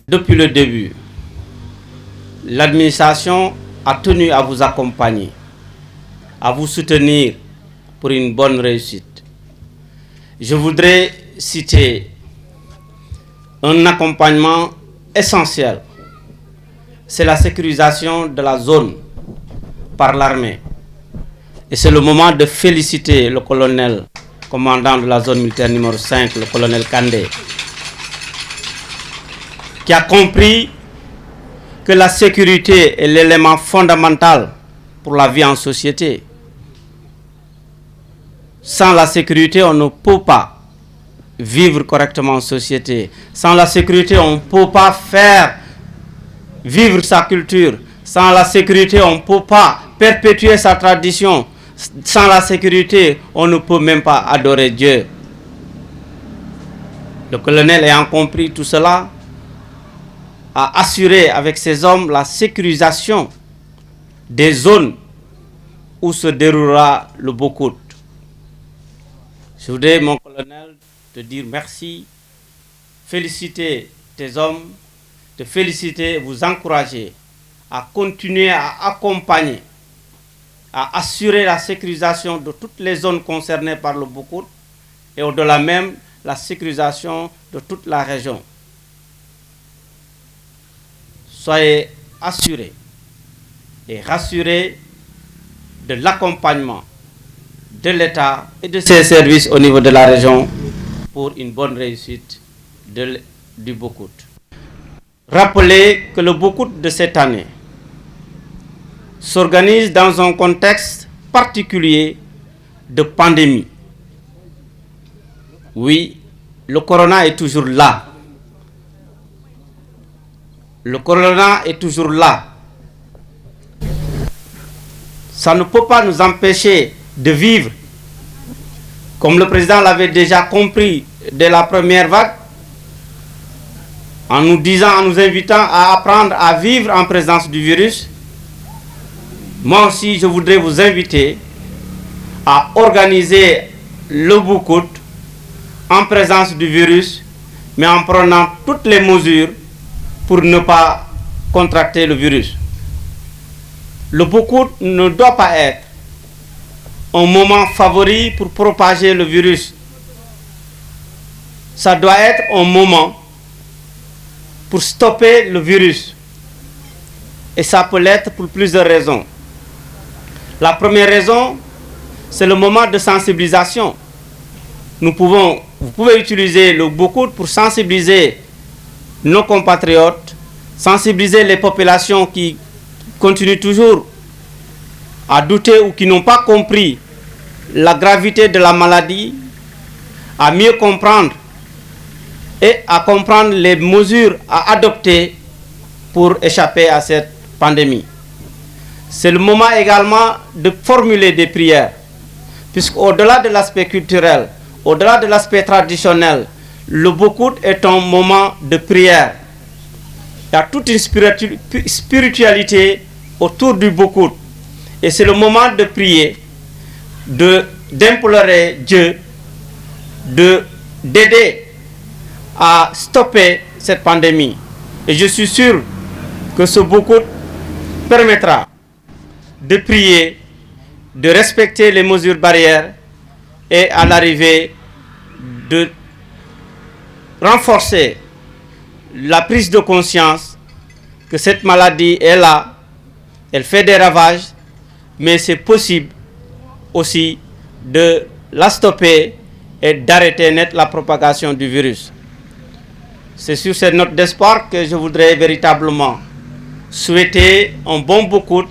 Depuis le début, l'administration a tenu à vous accompagner, à vous soutenir pour une bonne réussite. Je voudrais citer un accompagnement essentiel. C'est la sécurisation de la zone par l'armée. Et c'est le moment de féliciter le colonel, commandant de la zone militaire numéro 5, le colonel Kandé, qui a compris que la sécurité est l'élément fondamental pour la vie en société. Sans la sécurité, on ne peut pas vivre correctement en société. Sans la sécurité, on ne peut pas faire vivre sa culture. Sans la sécurité, on ne peut pas perpétuer sa tradition. Sans la sécurité, on ne peut même pas adorer Dieu. Le colonel ayant compris tout cela, a assuré avec ses hommes la sécurisation des zones où se déroulera le Bokut. Je voudrais, mon colonel, te dire merci, féliciter tes hommes, te féliciter, vous encourager à continuer à accompagner, à assurer la sécurisation de toutes les zones concernées par le Bokut et au-delà même la sécurisation de toute la région. Soyez assurés et rassurés de l'accompagnement de l'État et de ses services au niveau de la région pour une bonne réussite du Bokut. Rappelez que le Bokut de cette année s'organise dans un contexte particulier de pandémie. Oui, le corona est toujours là. Le corona est toujours là. Ça ne peut pas nous empêcher de vivre, comme le président l'avait déjà compris dès la première vague, en nous disant, en nous invitant à apprendre à vivre en présence du virus. Moi aussi, je voudrais vous inviter à organiser le Bokut en présence du virus, mais en prenant toutes les mesures pour ne pas contracter le virus. Le Bokut ne doit pas être un moment favori pour propager le virus. Ça doit être un moment pour stopper le virus. Et ça peut l'être pour plusieurs raisons. La première raison, c'est le moment de sensibilisation. Vous pouvez utiliser le Bokut pour sensibiliser nos compatriotes, sensibiliser les populations qui continuent toujours à douter ou qui n'ont pas compris la gravité de la maladie, à mieux comprendre et à comprendre les mesures à adopter pour échapper à cette pandémie. C'est le moment également de formuler des prières, puisqu'au-delà de l'aspect culturel, au-delà de l'aspect traditionnel, le Bokut est un moment de prière. Il y a toute une spiritualité autour du Bokut. Et c'est le moment de prier, d'implorer Dieu, d'aider à stopper cette pandémie. Et je suis sûr que ce Bokut permettra de prier, de respecter les mesures barrières et à l'arrivée de renforcer la prise de conscience que cette maladie est là, elle fait des ravages, mais c'est possible aussi de la stopper et d'arrêter net la propagation du virus. C'est sur cette note d'espoir que je voudrais véritablement souhaiter un bon Bokut